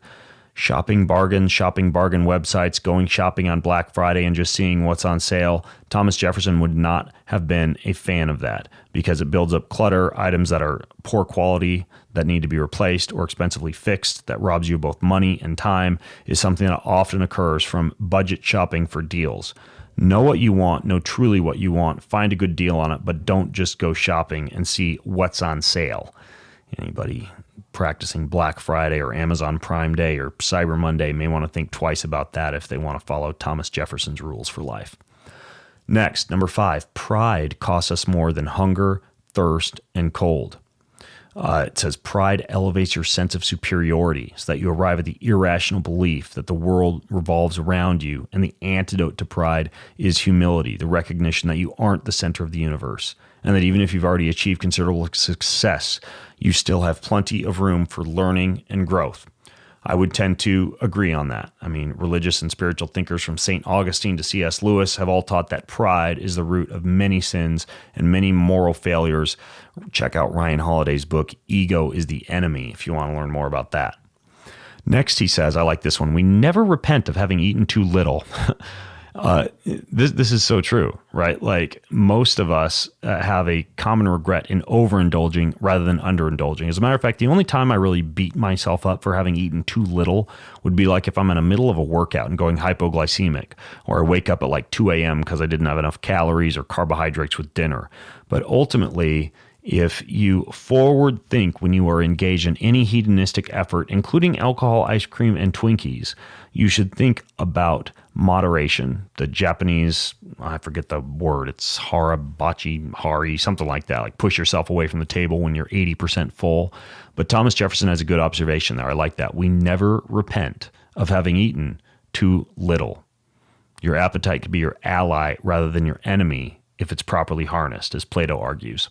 Shopping bargain websites, going shopping on Black Friday and just seeing what's on sale. Thomas Jefferson would not have been a fan of that because it builds up clutter, items that are poor quality that need to be replaced or expensively fixed that robs you of both money and time is something that often occurs from budget shopping for deals. Know what you want, know truly what you want, find a good deal on it, but don't just go shopping and see what's on sale. Anybody practicing Black Friday or Amazon Prime Day or Cyber Monday may want to think twice about that if they want to follow Thomas Jefferson's rules for life. Next, number 5, pride costs us more than hunger, thirst, and cold. It says pride elevates your sense of superiority so that you arrive at the irrational belief that the world revolves around you, and the antidote to pride is humility, the recognition that you aren't the center of the universe, and that even if you've already achieved considerable success, you still have plenty of room for learning and growth. I would tend to agree on that. I mean, religious and spiritual thinkers from St. Augustine to C.S. Lewis have all taught that pride is the root of many sins and many moral failures. Check out Ryan Holiday's book, Ego is the Enemy, if you want to learn more about that. Next, he says, I like this one, we never repent of having eaten too little. This is so true, right? Like most of us have a common regret in overindulging rather than underindulging. As a matter of fact, the only time I really beat myself up for having eaten too little would be like if I'm in the middle of a workout and going hypoglycemic, or I wake up at like 2 a.m. because I didn't have enough calories or carbohydrates with dinner. But ultimately, if you forward think when you are engaged in any hedonistic effort, including alcohol, ice cream, and Twinkies, you should think about moderation. The Japanese, I forget the word, it's harabachi, hari, something like that, like push yourself away from the table when you're 80% full. But Thomas Jefferson has a good observation there. I like that. We never repent of having eaten too little. Your appetite could be your ally rather than your enemy if it's properly harnessed, as Plato argues.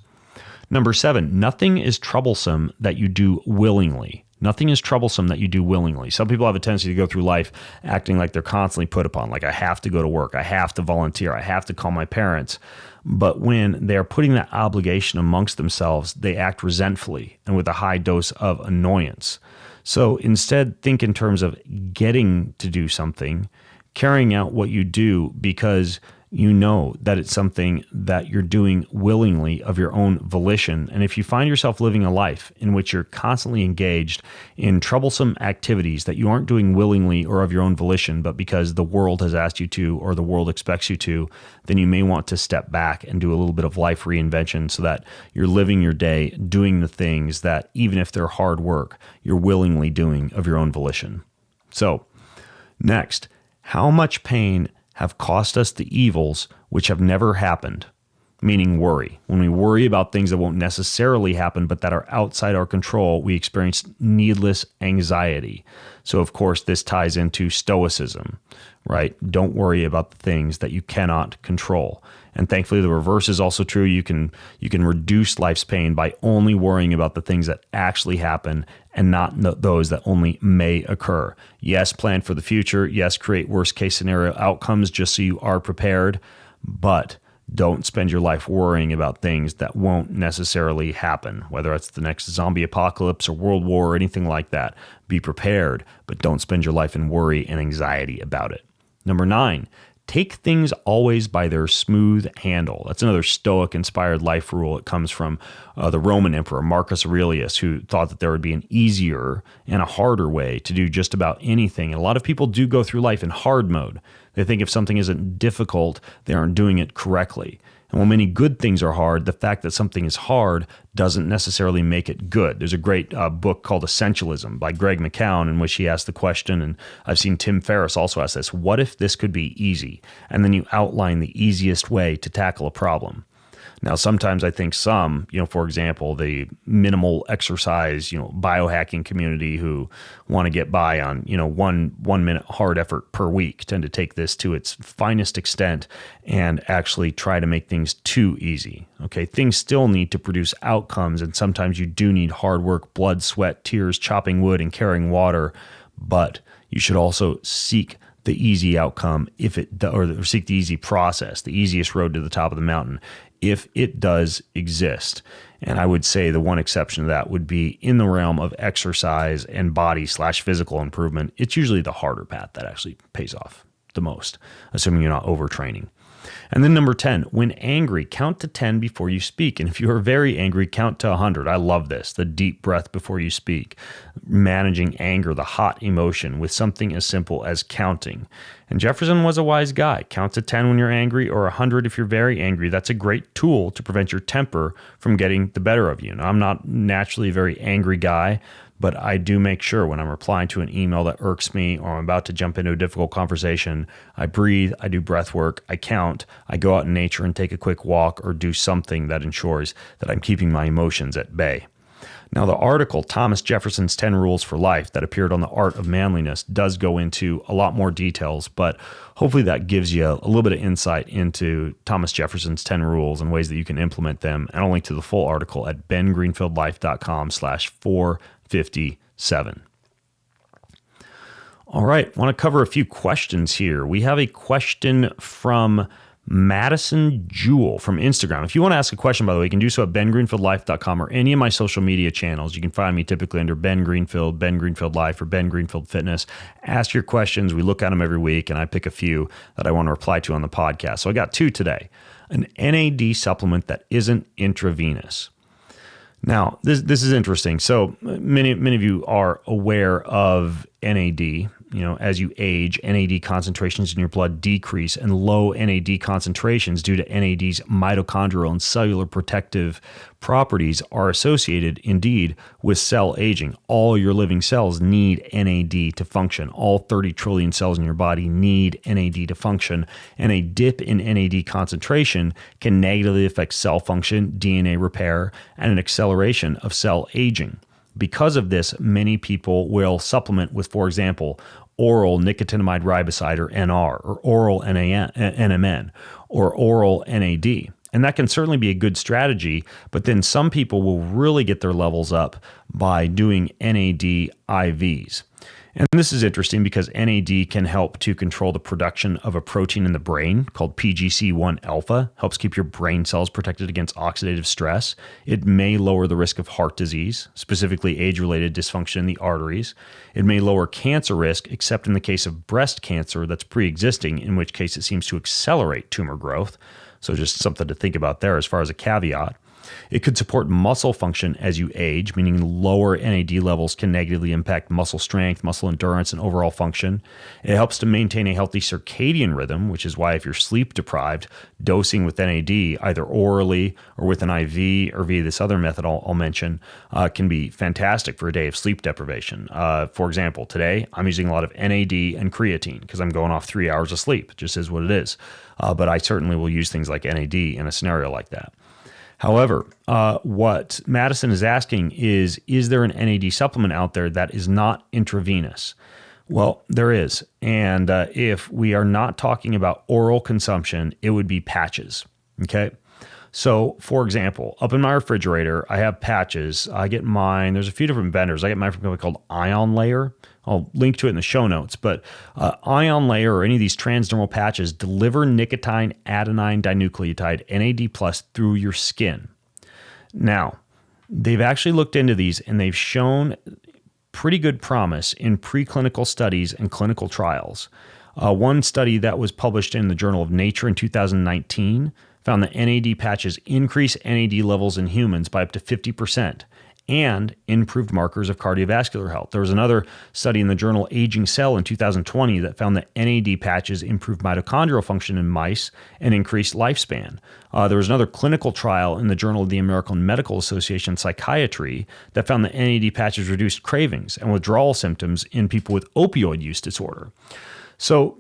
Number 7, nothing is troublesome that you do willingly. Nothing is troublesome that you do willingly. Some people have a tendency to go through life acting like they're constantly put upon, like I have to go to work, I have to volunteer, I have to call my parents. But when they're putting that obligation amongst themselves, they act resentfully and with a high dose of annoyance. So instead, think in terms of getting to do something, carrying out what you do because you know that it's something that you're doing willingly of your own volition. And if you find yourself living a life in which you're constantly engaged in troublesome activities that you aren't doing willingly or of your own volition, but because the world has asked you to or the world expects you to, then you may want to step back and do a little bit of life reinvention so that you're living your day doing the things that, even if they're hard work, you're willingly doing of your own volition. So, next, how much pain have cost us the evils which have never happened, meaning worry. When we worry about things that won't necessarily happen, but that are outside our control, we experience needless anxiety. So, of course, this ties into stoicism, right? Don't worry about the things that you cannot control. And thankfully, the reverse is also true. You can reduce life's pain by only worrying about the things that actually happen and not those that only may occur. Yes, plan for the future. Yes, create worst case scenario outcomes just so you are prepared, but don't spend your life worrying about things that won't necessarily happen, whether it's the next zombie apocalypse or world war or anything like that. Be prepared, but don't spend your life in worry and anxiety about it. Number 9, take things always by their smooth handle. That's another Stoic-inspired life rule. It comes from the Roman Emperor Marcus Aurelius, who thought that there would be an easier and a harder way to do just about anything. And a lot of people do go through life in hard mode. They think if something isn't difficult, they aren't doing it correctly. And while many good things are hard, the fact that something is hard doesn't necessarily make it good. There's a great book called Essentialism by Greg McKeown, in which he asked the question, and I've seen Tim Ferriss also ask this: what if this could be easy? And then you outline the easiest way to tackle a problem. Now, sometimes I think some, for example, the minimal exercise, biohacking community who want to get by on, 1 minute hard effort per week tend to take this to its finest extent and actually try to make things too easy. Okay, things still need to produce outcomes, and sometimes you do need hard work, blood, sweat, tears, chopping wood, and carrying water, but you should also seek the easy outcome or seek the easy process, the easiest road to the top of the mountain, if it does exist. And I would say the one exception to that would be in the realm of exercise and body/physical improvement. It's usually the harder path that actually pays off the most, assuming you're not overtraining. And then number 10, when angry, count to 10 before you speak. And if you are very angry, count to 100. I love this, the deep breath before you speak. Managing anger, the hot emotion, with something as simple as counting. And Jefferson was a wise guy. Count to 10 when you're angry, or 100 if you're very angry. That's a great tool to prevent your temper from getting the better of you. Now, I'm not naturally a very angry guy, but I do make sure when I'm replying to an email that irks me or I'm about to jump into a difficult conversation, I breathe, I do breath work, I count, I go out in nature and take a quick walk or do something that ensures that I'm keeping my emotions at bay. Now, the article, Thomas Jefferson's 10 Rules for Life, that appeared on The Art of Manliness, does go into a lot more details, but hopefully that gives you a little bit of insight into Thomas Jefferson's 10 rules and ways that you can implement them. And I'll link to the full article at bengreenfieldlife.com/457. All right, I want to cover a few questions here. We have a question from Madison Jewel from Instagram. If you want to ask a question, by the way, you can do so at bengreenfieldlife.com or any of my social media channels. You can find me typically under Ben Greenfield, Ben Greenfield Life, or Ben Greenfield Fitness. Ask your questions. We look at them every week, and I pick a few that I want to reply to on the podcast. So I got 2 today. An NAD supplement that isn't intravenous. Now, this is interesting. So many of you are aware of NAD. As you age, NAD concentrations in your blood decrease, and low NAD concentrations due to NAD's mitochondrial and cellular protective properties are associated indeed with cell aging. All your living cells need NAD to function. All 30 trillion cells in your body need NAD to function, and a dip in NAD concentration can negatively affect cell function, DNA repair, and an acceleration of cell aging. Because of this, many people will supplement with, for example, oral nicotinamide riboside, or NR, or oral NMN, or oral NAD. And that can certainly be a good strategy, but then some people will really get their levels up by doing NAD IVs. And this is interesting because NAD can help to control the production of a protein in the brain called PGC1 alpha, helps keep your brain cells protected against oxidative stress. It may lower the risk of heart disease, specifically age-related dysfunction in the arteries. It may lower cancer risk, except in the case of breast cancer that's pre-existing, in which case it seems to accelerate tumor growth. So just something to think about there as far as a caveat. It could support muscle function as you age, meaning lower NAD levels can negatively impact muscle strength, muscle endurance, and overall function. It helps to maintain a healthy circadian rhythm, which is why if you're sleep deprived, dosing with NAD, either orally or with an IV or via this other method I'll mention, can be fantastic for a day of sleep deprivation. For example, today I'm using a lot of NAD and creatine because I'm going off 3 hours of sleep. It just is what it is. But I certainly will use things like NAD in a scenario like that. However, what Madison is asking is there an NAD supplement out there that is not intravenous? Well, there is. And if we are not talking about oral consumption, it would be patches. Okay. So, for example, up in my refrigerator, I have patches. I get mine. There's a few different vendors. I get mine from a company called Ion Layer. I'll link to it in the show notes. But Ion Layer or any of these transdermal patches deliver nicotine adenine dinucleotide, NAD+, through your skin. Now, they've actually looked into these and they've shown pretty good promise in preclinical studies and clinical trials. One study that was published in the Journal of Nature in 2019 found that NAD patches increase NAD levels in humans by up to 50% and improved markers of cardiovascular health. There was another study in the journal Aging Cell in 2020 that found that NAD patches improved mitochondrial function in mice and increased lifespan. There was another clinical trial in the Journal of the American Medical Association Psychiatry that found that NAD patches reduced cravings and withdrawal symptoms in people with opioid use disorder. So,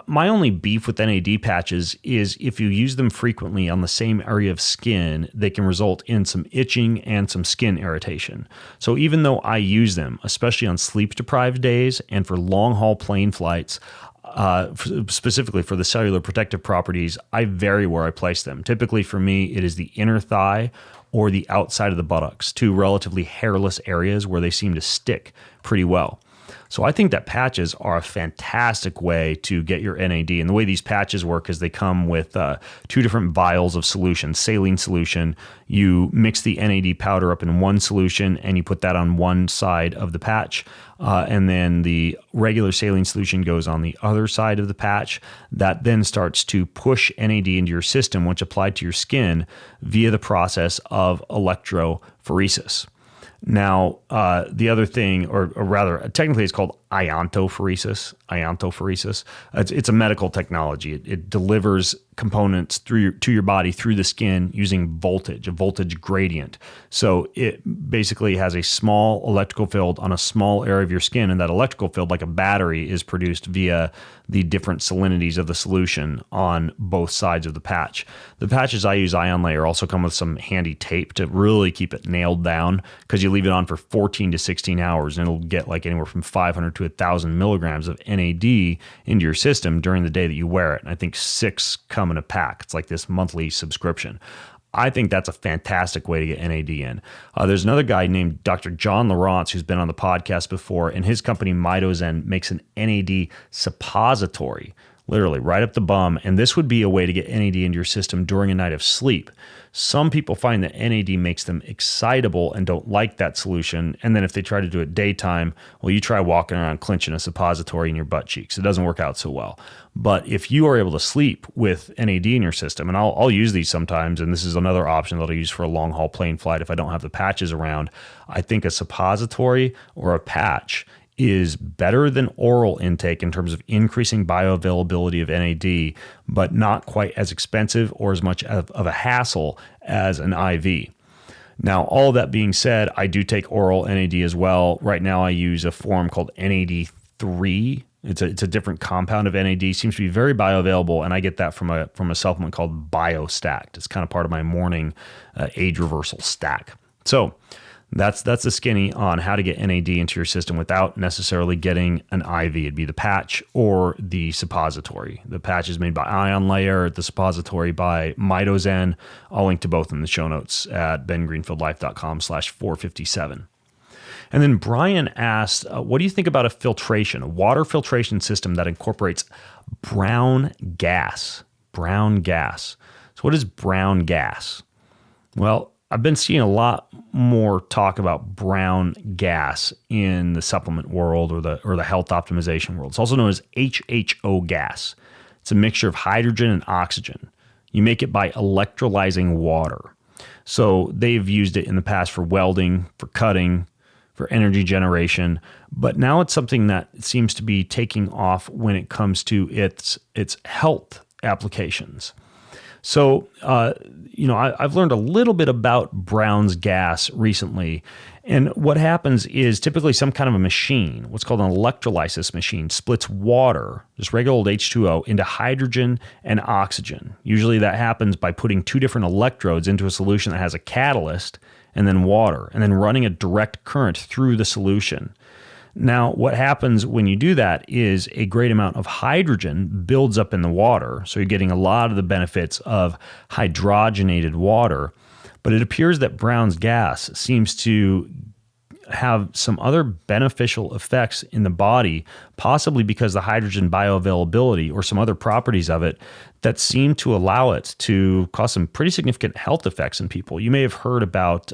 my only beef with NAD patches is if you use them frequently on the same area of skin, they can result in some itching and some skin irritation. So even though I use them, especially on sleep-deprived days and for long-haul plane flights, specifically for the cellular protective properties, I vary where I place them. Typically for me, it is the inner thigh or the outside of the buttocks, two relatively hairless areas where they seem to stick pretty well. So I think that patches are a fantastic way to get your NAD. And the way these patches work is they come with two different vials of solution, saline solution. You mix the NAD powder up in one solution and you put that on one side of the patch. And then the regular saline solution goes on the other side of the patch. That then starts to push NAD into your system, which applied to your skin via the process of electrophoresis. Now, the other thing, or rather, technically it's called iontophoresis. It's a medical technology. It delivers components to your body through the skin using voltage, a voltage gradient. So it basically has a small electrical field on a small area of your skin, and that electrical field, like a battery, is produced via the different salinities of the solution on both sides of the patch. The patches I use, Ion Layer, also come with some handy tape to really keep it nailed down, because you leave it on for 14 to 16 hours and it'll get like anywhere from 500 to 1,000 milligrams of NAD into your system during the day that you wear it. And I think 6 come in a pack. It's like this monthly subscription. I think that's a fantastic way to get NAD in. There's another guy named Dr. John Lawrence who's been on the podcast before, and his company Mitozen makes an NAD suppository, literally right up the bum. And this would be a way to get NAD into your system during a night of sleep. Some people find that NAD makes them excitable and don't like that solution. And then if they try to do it daytime, well, you try walking around clenching a suppository in your butt cheeks. It doesn't work out so well. But if you are able to sleep with NAD in your system, and I'll use these sometimes, and this is another option that I'll use for a long haul plane flight if I don't have the patches around, I think a suppository or a patch is better than oral intake in terms of increasing bioavailability of NAD, but not quite as expensive or as much of a hassle as an IV. Now, all that being said, I do take oral NAD as well. Right now, I use a form called NAD3. It's a different compound of NAD. Seems to be very bioavailable, and I get that from a supplement called BioStacked. It's kind of part of my morning age reversal stack. So that's the skinny on how to get NAD into your system without necessarily getting an IV. It'd be the patch or the suppository. The patch is made by Ion Layer, the suppository by Mitozen. I'll link to both in the show notes at bengreenfieldlife.com/457. And then Brian asked, what do you think about a water filtration system that incorporates brown gas? Brown gas. So what is brown gas? Well, I've been seeing a lot more talk about brown gas in the supplement world or the health optimization world. It's also known as HHO gas. It's a mixture of hydrogen and oxygen. You make it by electrolyzing water. So they've used it in the past for welding, for cutting, for energy generation, but now it's something that seems to be taking off when it comes to its health applications. So, I've learned a little bit about Brown's gas recently. And what happens is typically some kind of a machine, what's called an electrolysis machine, splits water, just regular old H2O, into hydrogen and oxygen. Usually that happens by putting two different electrodes into a solution that has a catalyst and then water, and then running a direct current through the solution. Now, what happens when you do that is a great amount of hydrogen builds up in the water. So you're getting a lot of the benefits of hydrogenated water. But it appears that Brown's gas seems to have some other beneficial effects in the body, possibly because the hydrogen bioavailability or some other properties of it that seem to allow it to cause some pretty significant health effects in people. You may have heard about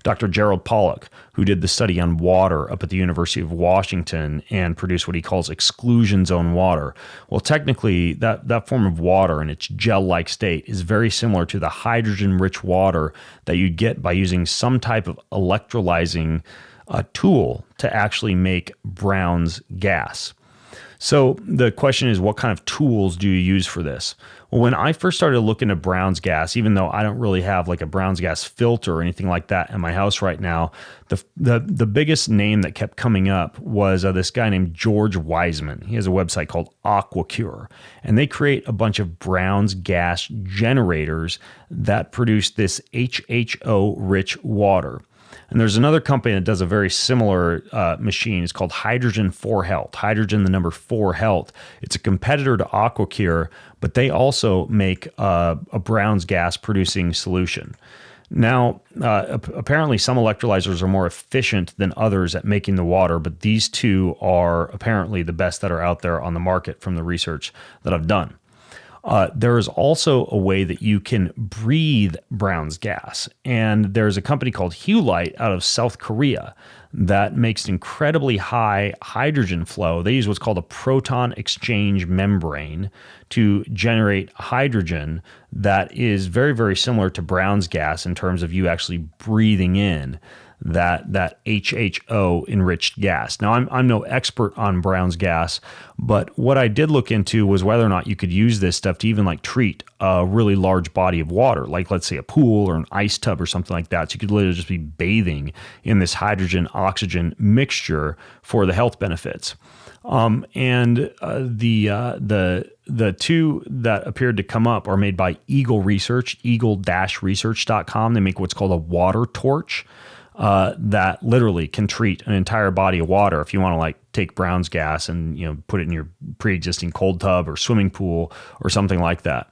Dr. Gerald Pollack, who did the study on water up at the University of Washington and produced what he calls exclusion zone water. Well, technically, that form of water in its gel-like state is very similar to the hydrogen-rich water that you get by using some type of electrolyzing tool to actually make Brown's gas. So the question is, what kind of tools do you use for this? Well, when I first started looking at Brown's gas, even though I don't really have like a Brown's gas filter or anything like that in my house right now, the biggest name that kept coming up was this guy named George Wiseman. He has a website called AquaCure, and they create a bunch of Brown's gas generators that produce this HHO-rich water. And there's another company that does a very similar machine. It's called Hydrogen 4 Health, Hydrogen the number 4 Health. It's a competitor to AquaCure, but they also make a Brown's gas producing solution. Now, apparently some electrolyzers are more efficient than others at making the water, but these two are apparently the best that are out there on the market from the research that I've done. There is also a way that you can breathe Brown's gas. And there's a company called Hulight out of South Korea that makes incredibly high hydrogen flow. They use what's called a proton exchange membrane to generate hydrogen that is very, very similar to Brown's gas in terms of you actually breathing in that HHO enriched gas. Now, I'm no expert on Brown's gas, but what I did look into was whether or not you could use this stuff to even like treat a really large body of water, like let's say a pool or an ice tub or something like that. So you could literally just be bathing in this hydrogen oxygen mixture for the health benefits. The two that appeared to come up are made by Eagle Research, eagle-research.com. They make what's called a water torch. That literally can treat an entire body of water. If you want to like take Brown's gas and put it in your pre-existing cold tub or swimming pool or something like that.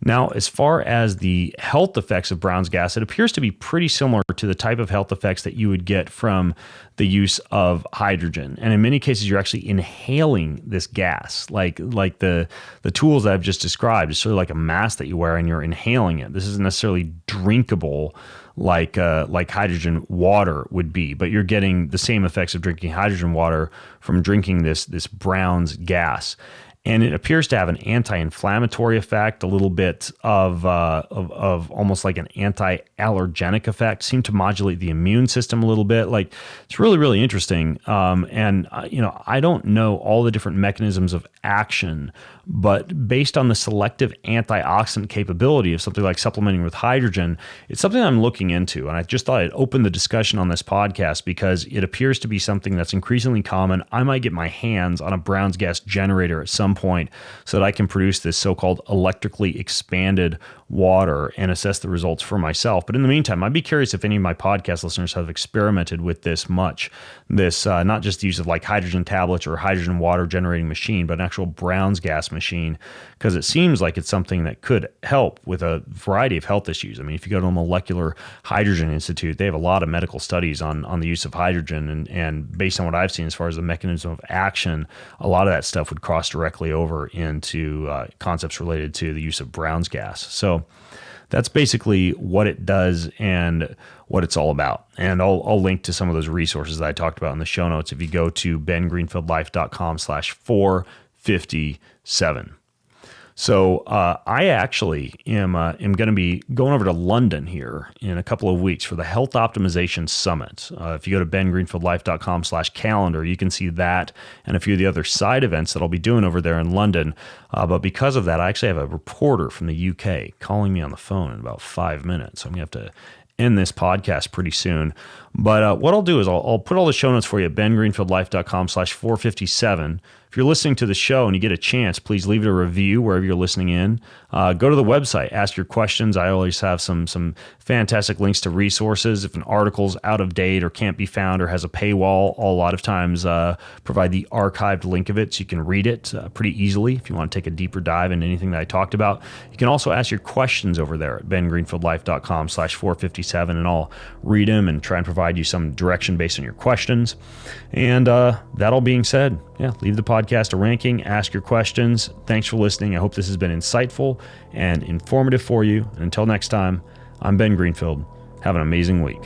Now, as far as the health effects of Brown's gas, it appears to be pretty similar to the type of health effects that you would get from the use of hydrogen. And in many cases, you're actually inhaling this gas, like the tools that I've just described. It's sort of like a mask that you wear and you're inhaling it. This isn't necessarily drinkable like hydrogen water would be, but you're getting the same effects of drinking hydrogen water from drinking this Brown's gas. And it appears to have an anti-inflammatory effect, a little bit of almost like an anti-allergenic effect. Seem to modulate the immune system a little bit. Like it's really, really interesting. I don't know all the different mechanisms of action, but based on the selective antioxidant capability of something like supplementing with hydrogen, it's something I'm looking into. And I just thought I'd open the discussion on this podcast because it appears to be something that's increasingly common. I might get my hands on a Brown's gas generator at some point so that I can produce this so-called electrically expanded water and assess the results for myself. But in the meantime, I'd be curious if any of my podcast listeners have experimented with this much. This not just the use of like hydrogen tablets or hydrogen water generating machine, but an actual Brown's gas machine, because it seems like it's something that could help with a variety of health issues. I mean, if you go to a Molecular Hydrogen Institute, they have a lot of medical studies on the use of hydrogen, and based on what I've seen as far as the mechanism of action, a lot of that stuff would cross directly over into concepts related to the use of Brown's gas. So that's basically what it does and what it's all about. And I'll link to some of those resources that I talked about in the show notes if you go to bengreenfieldlife.com/457. So I actually am going to be going over to London here in a couple of weeks for the Health Optimization Summit. If you go to bengreenfieldlife.com/calendar, you can see that and a few of the other side events that I'll be doing over there in London. But because of that, I actually have a reporter from the UK calling me on the phone in about 5 minutes. So I'm going to have to end this podcast pretty soon. But what I'll do is I'll put all the show notes for you at bengreenfieldlife.com/457. If you're listening to the show and you get a chance, please leave it a review wherever you're listening in. Go to the website, ask your questions. I always have some fantastic links to resources. If an article's out of date or can't be found or has a paywall, I'll a lot of times provide the archived link of it so you can read it pretty easily if you want to take a deeper dive into anything that I talked about. You can also ask your questions over there at bengreenfieldlife.com/457, and I'll read them and try and provide you some direction based on your questions. And that all being said, leave the podcast a ranking, ask your questions. Thanks for listening. I hope this has been insightful and informative for you. And until next time, I'm Ben Greenfield. Have an amazing week.